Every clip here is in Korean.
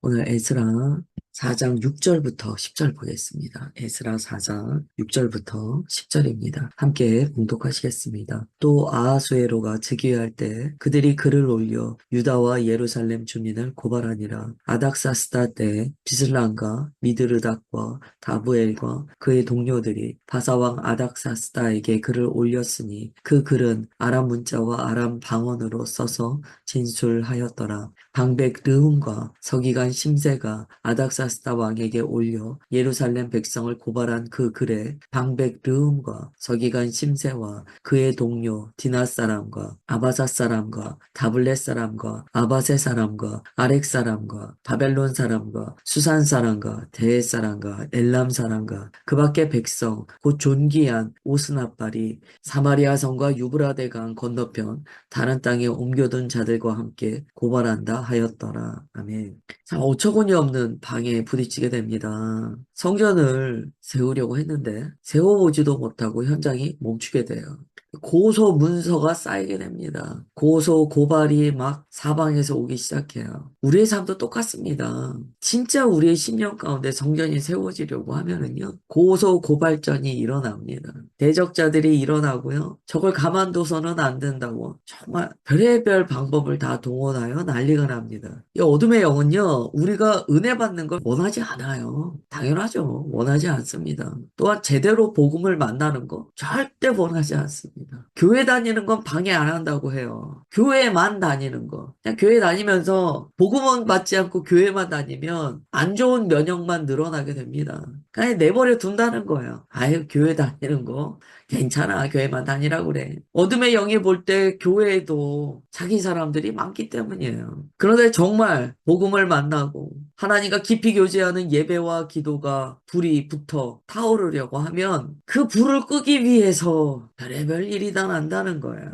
오늘 에스라 4장 6절부터 10절 보겠습니다. 에스라 4장 6절부터 10절입니다. 함께 봉독하시겠습니다. 또 아하수에로가 즉위할 때 그들이 글을 올려 유다와 예루살렘 주민을 고발하니라. 아닥사스다 때 비슬람과 미드르닥과 다부엘과 그의 동료들이 바사왕 아닥사스다에게 글을 올렸으니 그 글은 아람 문자와 아람 방언으로 써서 진술하였더라. 방백 르훔과 서기관 심세가 아닥사스다 왕에게 올려 예루살렘 백성을 고발한 그 글에 방백 르훔과 서기관 심세와 그의 동료 디나 사람과 아바사 사람과 다블렛 사람과 아바세 사람과 아렉 사람과 바벨론 사람과 수산 사람과 대해 사람과 엘람 사람과 그 밖의 백성 곧 존귀한 오스나발이 사마리아 성과 유브라데 강 건너편 다른 땅에 옮겨둔 자들과 함께 고발한다 하였더라. 아멘. 자, 어처구니 없는 방해에 부딪히게 됩니다. 성전을 세우려고 했는데 세워보지도 못하고 현장이 멈추게 돼요. 고소 문서가 쌓이게 됩니다. 고소 고발이 막 사방에서 오기 시작해요. 우리의 삶도 똑같습니다. 진짜 우리의 심령 가운데 성전이 세워지려고 하면은요, 고소 고발전이 일어납니다. 대적자들이 일어나고요, 저걸 가만둬서는 안 된다고 정말 별의별 방법을 다 동원하여 난리가 납니다. 이 어둠의 영은요, 우리가 은혜 받는 걸 원하지 않아요. 당연하죠. 원하지 않습니다. 또한 제대로 복음을 만나는 거 절대 원하지 않습니다. 교회 다니는 건 방해 안 한다고 해요. 교회만 다니는 거. 그냥 교회 다니면서 복음은 받지 않고 교회만 다니면 안 좋은 면역만 늘어나게 됩니다. 그냥 내버려 둔다는 거예요. 아유, 교회 다니는 거 괜찮아. 교회만 다니라고 그래. 어둠의 영이 볼 때 교회에도 자기 사람들이 많기 때문이에요. 그런데 정말 복음을 만나고 하나님과 깊이 교제하는 예배와 기도가 불이 붙어 타오르려고 하면 그 불을 끄기 위해서 별의별 일이 다 난다는 거야.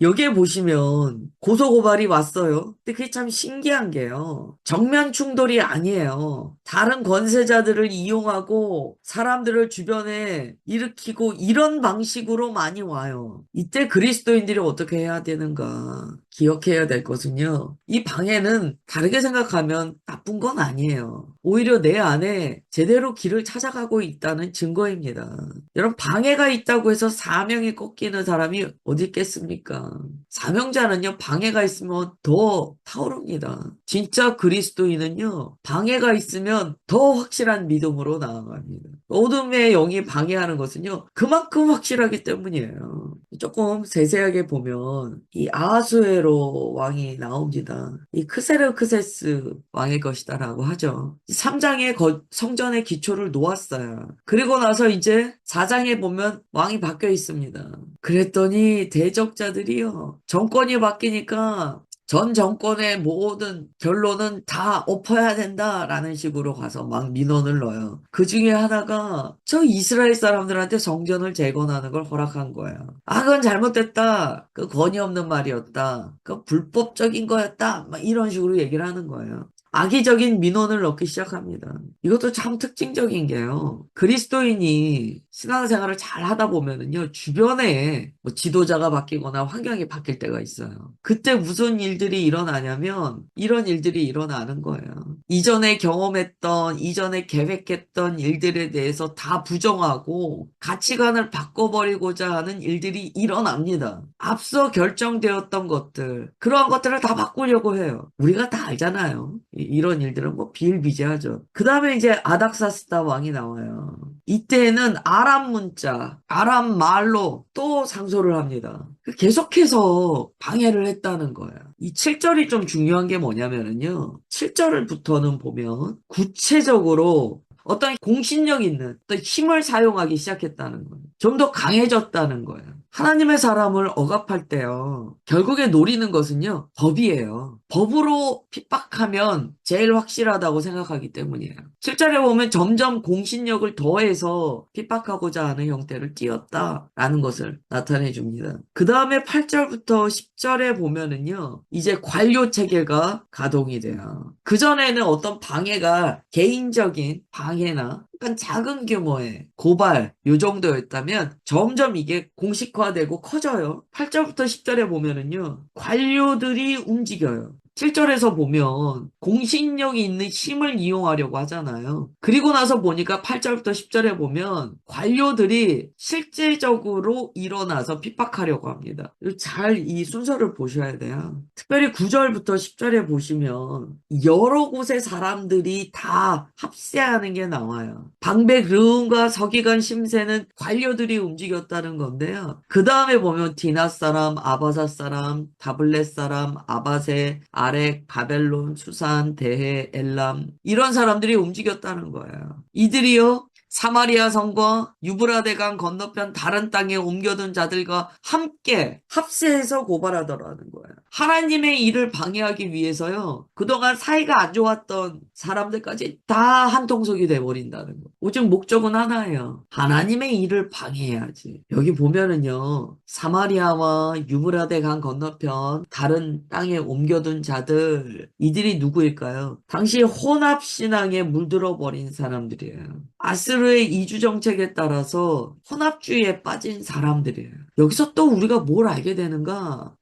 여기에 보시면 고소고발이 왔어요. 근데 그게 참 신기한 게요. 정면 충돌이 아니에요. 다른 권세자들을 이용하고 사람들을 주변에 일으키고 이런 방식으로 많이 와요. 이때 그리스도인들이 어떻게 해야 되는가? 기억해야 될 것은요. 이 방해는 다르게 생각하면 나쁜 건 아니에요. 오히려 내 안에 제대로 길을 찾아가고 있다는 증거입니다. 여러분, 방해가 있다고 해서 사명이 꺾이는 사람이 어디 있겠습니까? 사명자는요, 방해가 있으면 더 타오릅니다. 진짜 그리스도인은요, 방해가 있으면 더 확실한 믿음으로 나아갑니다. 어둠의 영이 방해하는 것은요, 그만큼 확실하기 때문이에요. 조금 세세하게 보면 이 아하수에로 왕이 나옵니다. 이 크세르크세스 왕의 것이다라고 하죠. 3장에 성전의 기초를 놓았어요. 그리고 나서 이제 4장에 보면 왕이 바뀌어 있습니다. 그랬더니 대적자들이요, 정권이 바뀌니까 전 정권의 모든 결론은 다 엎어야 된다라는 식으로 가서 막 민원을 넣어요. 그 중에 하나가 저 이스라엘 사람들한테 성전을 재건하는 걸 허락한 거예요. 아, 그건 잘못됐다. 그 권위 없는 말이었다. 그 불법적인 거였다. 막 이런 식으로 얘기를 하는 거예요. 악의적인 민원을 넣기 시작합니다. 이것도 참 특징적인 게요. 그리스도인이 신앙생활을 잘 하다 보면은요, 주변에 뭐 지도자가 바뀌거나 환경이 바뀔 때가 있어요. 그때 무슨 일들이 일어나냐면 이런 일들이 일어나는 거예요. 이전에 경험했던, 이전에 계획했던 일들에 대해서 다 부정하고 가치관을 바꿔버리고자 하는 일들이 일어납니다. 앞서 결정되었던 것들, 그러한 것들을 다 바꾸려고 해요. 우리가 다 알잖아요. 이런 일들은 뭐 비일비재하죠. 그 다음에 이제 아닥사스다 왕이 나와요. 이때에는 아람 문자, 아람 말로 또 상소를 합니다. 계속해서 방해를 했다는 거예요. 이 7절이 좀 중요한 게 뭐냐면은요, 7절부터는 보면 구체적으로 어떤 공신력 있는 어떤 힘을 사용하기 시작했다는 거예요. 좀 더 강해졌다는 거예요. 하나님의 사람을 억압할 때요, 결국에 노리는 것은요, 법이에요. 법으로 핍박하면 제일 확실하다고 생각하기 때문이에요. 7절에 보면 점점 공신력을 더해서 핍박하고자 하는 형태를 띄었다라는 것을 나타내 줍니다. 그 다음에 8절부터 10절에 보면은요, 이제 관료 체계가 가동이 돼요. 그전에는 어떤 방해가 개인적인 방해나 약간 작은 규모의 고발 요 정도였다면 점점 이게 공식화되고 커져요. 8절부터 10절에 보면은요, 관료들이 움직여요. 7절에서 보면 공신력이 있는 힘을 이용하려고 하잖아요. 그리고 나서 보니까 8절부터 10절에 보면 관료들이 실질적으로 일어나서 핍박하려고 합니다. 잘 이 순서를 보셔야 돼요. 특별히 9절부터 10절에 보시면 여러 곳의 사람들이 다 합세하는 게 나와요. 방백 르움과 서기관 심세는 관료들이 움직였다는 건데요. 그 다음에 보면 디나 사람, 아바사 사람, 다블렛 사람, 아바세, 아렉, 바벨론, 수산, 대해, 엘람 이런 사람들이 움직였다는 거예요. 이들이요 사마리아 성과 유브라데강 건너편 다른 땅에 옮겨둔 자들과 함께 합세해서 고발하더라는 거예요. 하나님의 일을 방해하기 위해서요. 그동안 사이가 안 좋았던 사람들까지 다 한통속이 돼버린다는 거예요. 오직 목적은 하나예요. 하나님의 일을 방해해야지. 여기 보면은요. 사마리아와 유브라데 강 건너편 다른 땅에 옮겨둔 자들 이들이 누구일까요? 당시 혼합신앙에 물들어 버린 사람들이에요. 아스르의 이주 정책에 따라서 혼합주의에 빠진 사람들이에요. 여기서 또 우리가 뭘 알게 되는가?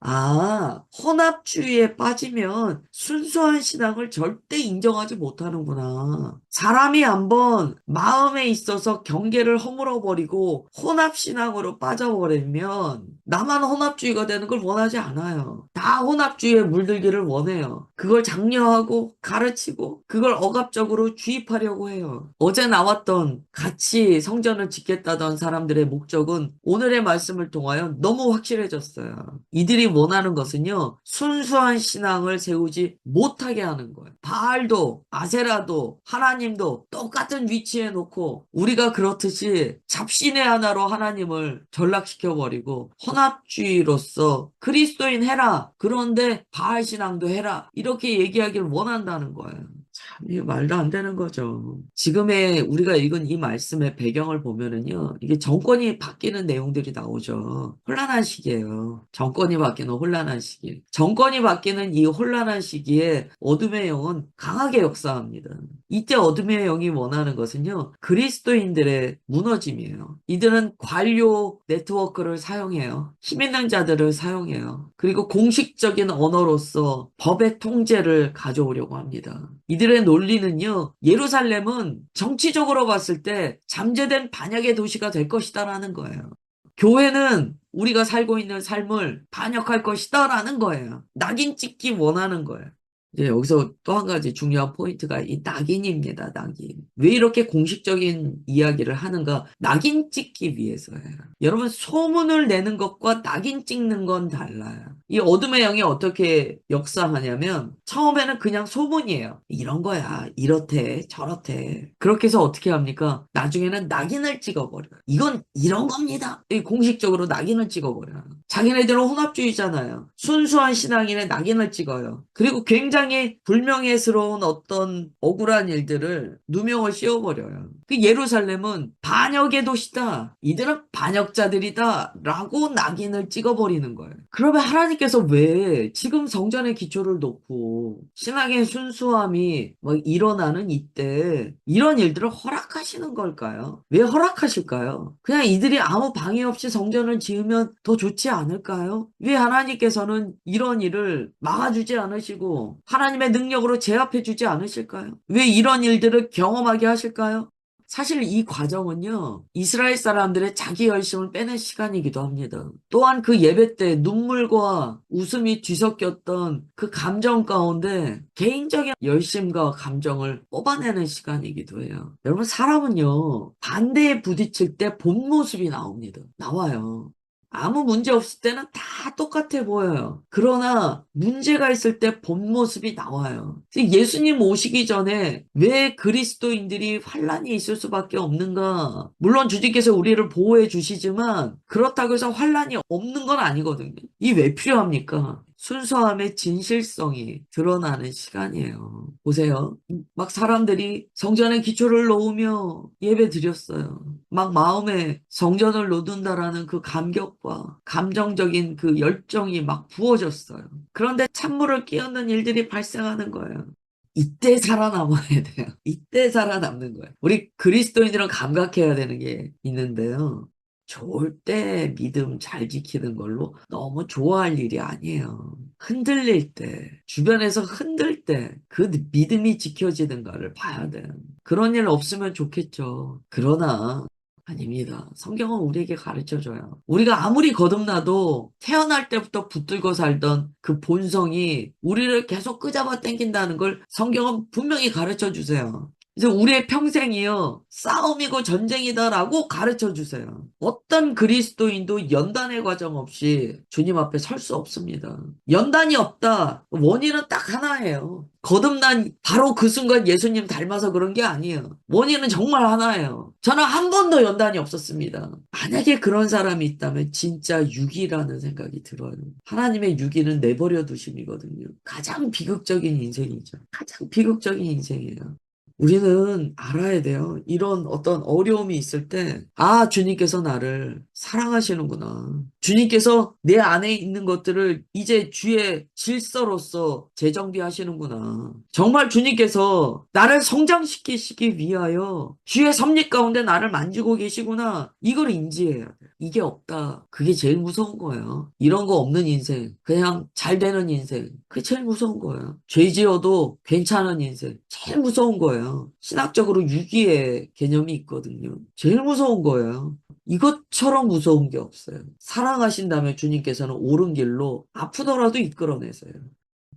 혼합주의에 빠지면 순수한 신앙을 절대 인정하지 못하는구나. 사람이 한번 마음에 있어서 경계를 허물어버리고 혼합신앙으로 빠져버리면 나만 혼합주의가 되는 걸 원하지 않아요. 다 혼합주의에 물들기를 원해요. 그걸 장려하고 가르치고 그걸 억압적으로 주입하려고 해요. 어제 나왔던 같이 성전을 짓겠다던 사람들의 목적은 오늘의 말씀을 통하여 너무 확실해졌어요. 이들이 원하는 것은요. 순수한 신앙을 세우지 못하게 하는 거예요. 바알도 아세라도 하나님도 똑같은 위치에 놓고 우리가 그렇듯이 잡신의 하나로 하나님을 전락시켜버리고 혼합주의로서 그리스도인 해라. 그런데 바알 신앙도 해라. 이렇게 얘기하기를 원한다는 거예요. 참, 이게 말도 안 되는 거죠. 지금의 우리가 읽은 이 말씀의 배경을 보면은요, 이게 정권이 바뀌는 내용들이 나오죠. 혼란한 시기예요. 정권이 바뀌는 혼란한 시기. 정권이 바뀌는 이 혼란한 시기에 어둠의 영은 강하게 역사합니다. 이때 어둠의 영이 원하는 것은요, 그리스도인들의 무너짐이에요. 이들은 관료 네트워크를 사용해요. 힘 있는 자들을 사용해요. 그리고 공식적인 언어로서 법의 통제를 가져오려고 합니다. 이들의 논리는요, 예루살렘은 정치적으로 봤을 때 잠재된 반역의 도시가 될 것이다라는 거예요. 교회는 우리가 살고 있는 삶을 반역할 것이다라는 거예요. 낙인 찍기 원하는 거예요. 이제 여기서 또 한 가지 중요한 포인트가 이 낙인입니다. 낙인. 왜 이렇게 공식적인 이야기를 하는가? 낙인 찍기 위해서예요. 여러분 소문을 내는 것과 낙인 찍는 건 달라요. 이 어둠의 영이 어떻게 역사하냐면 처음에는 그냥 소문이에요. 이런 거야. 이렇대 저렇대. 그렇게 해서 어떻게 합니까? 나중에는 낙인을 찍어버려요. 이건 이런 겁니다. 공식적으로 낙인을 찍어버려요. 자기네들은 혼합주의잖아요. 순수한 신앙인의 낙인을 찍어요. 그리고 굉장히 불명예스러운 어떤 억울한 일들을 누명을 씌워버려요. 그 예루살렘은 반역의 도시다. 이들은 반역자들이다. 라고 낙인을 찍어버리는 거예요. 그러면 하나님께서 왜 지금 성전의 기초를 놓고 신앙의 순수함이 막 일어나는 이때 이런 일들을 허락하시는 걸까요? 왜 허락하실까요? 그냥 이들이 아무 방해 없이 성전을 지으면 더 좋지 않을까요? 왜 하나님께서는 이런 일을 막아주지 않으시고 하나님의 능력으로 제압해주지 않으실까요? 왜 이런 일들을 경험하게 하실까요? 사실 이 과정은요, 이스라엘 사람들의 자기 열심을 빼는 시간이기도 합니다. 또한 그 예배 때 눈물과 웃음이 뒤섞였던 그 감정 가운데 개인적인 열심과 감정을 뽑아내는 시간이기도 해요. 여러분, 사람은요, 반대에 부딪힐 때 본 모습이 나옵니다. 나와요. 아무 문제 없을 때는 다 똑같아 보여요. 그러나 문제가 있을 때 본 모습이 나와요. 예수님 오시기 전에 왜 그리스도인들이 환란이 있을 수밖에 없는가? 물론 주님께서 우리를 보호해 주시지만 그렇다고 해서 환란이 없는 건 아니거든요. 이 왜 필요합니까? 순수함의 진실성이 드러나는 시간이에요. 보세요. 막 사람들이 성전에 기초를 놓으며 예배 드렸어요. 막 마음에 성전을 놓는다라는 그 감격과 감정적인 그 열정이 막 부어졌어요. 그런데 찬물을 끼얹는 일들이 발생하는 거예요. 이때 살아남아야 돼요. 이때 살아남는 거예요. 우리 그리스도인들은 감각해야 되는 게 있는데요. 좋을 때 믿음 잘 지키는 걸로 너무 좋아할 일이 아니에요. 흔들릴 때, 주변에서 흔들 때, 그 믿음이 지켜지는가를 봐야 돼요. 그런 일 없으면 좋겠죠. 그러나, 아닙니다. 성경은 우리에게 가르쳐 줘요. 우리가 아무리 거듭나도 태어날 때부터 붙들고 살던 그 본성이 우리를 계속 끄잡아 당긴다는 걸 성경은 분명히 가르쳐 주세요. 그래서 우리의 평생이요, 싸움이고 전쟁이다라고 가르쳐 주세요. 어떤 그리스도인도 연단의 과정 없이 주님 앞에 설 수 없습니다. 연단이 없다. 원인은 딱 하나예요. 거듭난 바로 그 순간 예수님 닮아서 그런 게 아니에요. 원인은 정말 하나예요. 저는 한 번도 연단이 없었습니다. 만약에 그런 사람이 있다면 진짜 유기라는 생각이 들어요. 하나님의 유기는 내버려 두심이거든요. 가장 비극적인 인생이죠. 가장 비극적인 인생이에요. 우리는 알아야 돼요. 이런 어떤 어려움이 있을 때, 아, 주님께서 나를 사랑하시는구나. 주님께서 내 안에 있는 것들을 이제 주의 질서로서 재정비하시는구나. 정말 주님께서 나를 성장시키시기 위하여 주의 섭리 가운데 나를 만지고 계시구나. 이걸 인지해야 돼. 이게 없다. 그게 제일 무서운 거예요. 이런 거 없는 인생, 그냥 잘 되는 인생. 그게 제일 무서운 거예요. 죄 지어도 괜찮은 인생. 제일 무서운 거예요. 신학적으로 유기의 개념이 있거든요. 제일 무서운 거예요. 이것처럼 무서운 게 없어요. 사랑하신다면 주님께서는 옳은 길로 아프더라도 이끌어내세요.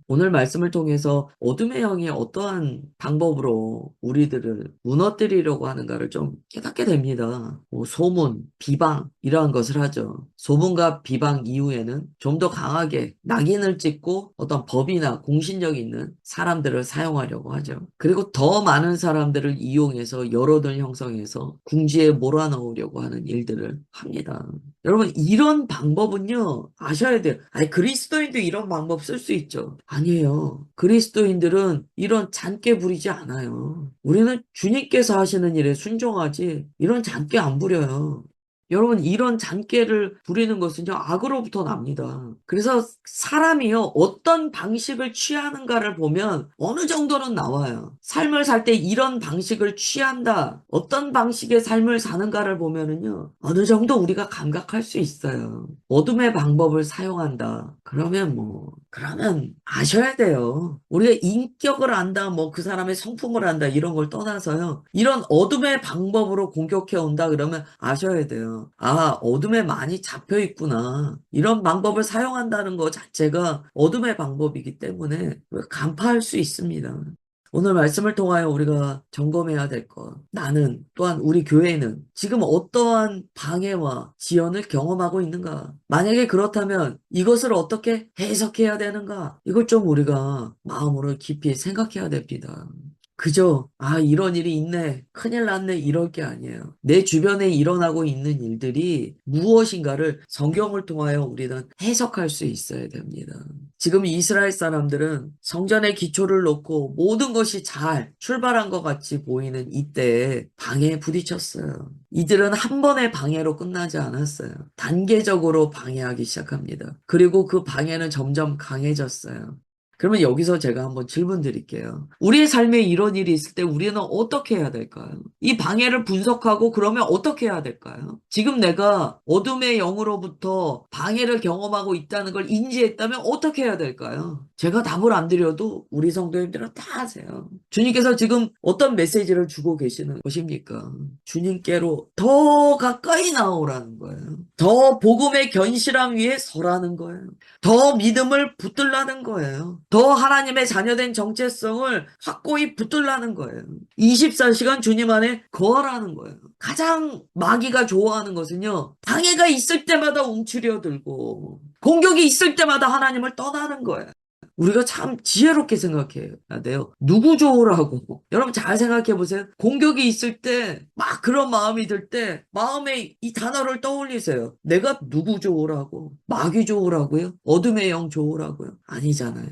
오늘 말씀을 통해서 어둠의 영이 어떠한 방법으로 우리들을 무너뜨리려고 하는가를 좀 깨닫게 됩니다. 뭐 소문, 비방 이러한 것을 하죠. 소문과 비방 이후에는 좀 더 강하게 낙인을 찍고 어떤 법이나 공신력 있는 사람들을 사용하려고 하죠. 그리고 더 많은 사람들을 이용해서 여론을 형성해서 궁지에 몰아넣으려고 하는 일들을 합니다. 여러분, 이런 방법은요, 아셔야 돼요. 아니, 그리스도인도 이런 방법 쓸 수 있죠. 아니에요. 그리스도인들은 이런 잔꾀 부리지 않아요. 우리는 주님께서 하시는 일에 순종하지, 이런 잔꾀 안 부려요. 여러분, 이런 잔꾀를 부리는 것은요, 악으로부터 납니다. 그래서 사람이요, 어떤 방식을 취하는가를 보면 어느 정도는 나와요. 삶을 살 때 이런 방식을 취한다. 어떤 방식의 삶을 사는가를 보면은요, 어느 정도 우리가 감각할 수 있어요. 어둠의 방법을 사용한다. 그러면 아셔야 돼요. 우리가 인격을 안다, 뭐 그 사람의 성품을 안다, 이런 걸 떠나서요. 이런 어둠의 방법으로 공격해 온다 그러면 아셔야 돼요. 아, 어둠에 많이 잡혀 있구나. 이런 방법을 사용한다는 것 자체가 어둠의 방법이기 때문에 간파할 수 있습니다. 오늘 말씀을 통하여 우리가 점검해야 될 것. 나는, 또한 우리 교회는 지금 어떠한 방해와 지연을 경험하고 있는가? 만약에 그렇다면 이것을 어떻게 해석해야 되는가? 이걸 좀 우리가 마음으로 깊이 생각해야 됩니다. 그저, 아, 이런 일이 있네. 큰일 났네. 이럴 게 아니에요. 내 주변에 일어나고 있는 일들이 무엇인가를 성경을 통하여 우리는 해석할 수 있어야 됩니다. 지금 이스라엘 사람들은 성전의 기초를 놓고 모든 것이 잘 출발한 것 같이 보이는 이때에 방해에 부딪혔어요. 이들은 한 번의 방해로 끝나지 않았어요. 단계적으로 방해하기 시작합니다. 그리고 그 방해는 점점 강해졌어요. 그러면 여기서 제가 한번 질문 드릴게요. 우리의 삶에 이런 일이 있을 때 우리는 어떻게 해야 될까요? 이 방해를 분석하고 그러면 어떻게 해야 될까요? 지금 내가 어둠의 영으로부터 방해를 경험하고 있다는 걸 인지했다면 어떻게 해야 될까요? 제가 답을 안 드려도 우리 성도님들은 다 아세요. 주님께서 지금 어떤 메시지를 주고 계시는 것입니까? 주님께로 더 가까이 나오라는 거예요. 더 복음의 견실함 위에 서라는 거예요. 더 믿음을 붙들라는 거예요. 더 하나님의 자녀된 정체성을 확고히 붙들라는 거예요. 24시간 주님 안에 거하라는 거예요. 가장 마귀가 좋아하는 것은요, 방해가 있을 때마다 움츠려들고, 공격이 있을 때마다 하나님을 떠나는 거예요. 우리가 참 지혜롭게 생각해야 돼요. 누구 좋으라고. 여러분 잘 생각해 보세요. 공격이 있을 때, 막 그런 마음이 들 때, 마음에 이 단어를 떠올리세요. 내가 누구 좋으라고? 마귀 좋으라고요? 어둠의 영 좋으라고요? 아니잖아요.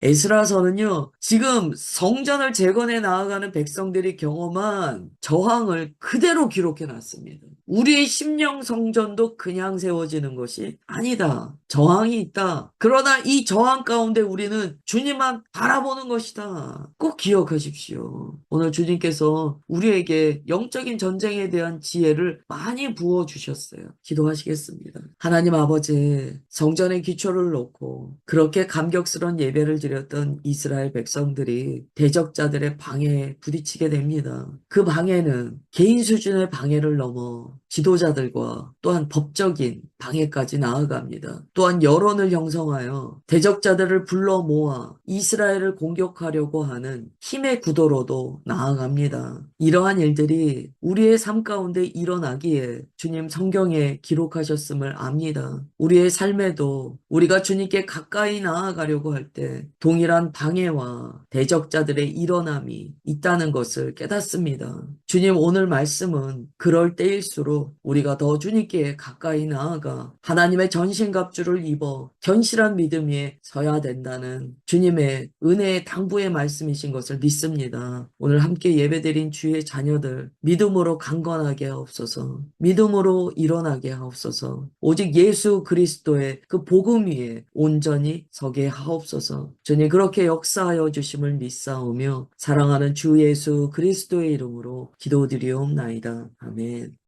에스라서는요, 지금 성전을 재건해 나아가는 백성들이 경험한 저항을 그대로 기록해 놨습니다. 우리의 심령 성전도 그냥 세워지는 것이 아니다. 저항이 있다. 그러나 이 저항 가운데 우리는 주님만 바라보는 것이다. 꼭 기억하십시오. 오늘 주님께서 우리에게 영적인 전쟁에 대한 지혜를 많이 부어주셨어요. 기도하시겠습니다. 하나님 아버지, 성전의 기초를 놓고 그렇게 감격스러운 예배를 드렸던 이스라엘 백성들이 대적자들의 방해에 부딪히게 됩니다. 그 방해는 개인 수준의 방해를 넘어 지도자들과 또한 법적인 방해까지 나아갑니다. 또한 여론을 형성하여 대적자들을 불러 모아 이스라엘을 공격하려고 하는 힘의 구도로도 나아갑니다. 이러한 일들이 우리의 삶 가운데 일어나기에 주님 성경에 기록하셨음을 압니다. 우리의 삶에도 우리가 주님께 가까이 나아가려고 할 때 동일한 방해와 대적자들의 일어남이 있다는 것을 깨닫습니다. 주님 오늘 말씀은 그럴 때일수록 우리가 더 주님께 가까이 나아가 하나님의 전신갑주를 입어 견실한 믿음 위에 서야 된다는 주님의 은혜의 당부의 말씀이신 것을 믿습니다. 오늘 함께 예배드린 주의 자녀들 믿음으로 강건하게 하옵소서. 믿음으로 일어나게 하옵소서. 오직 예수 그리스도의 그 복음 위에 온전히 서게 하옵소서. 주님 그렇게 역사하여 주심을 믿사오며 사랑하는 주 예수 그리스도의 이름으로 기도드리옵나이다. 아멘.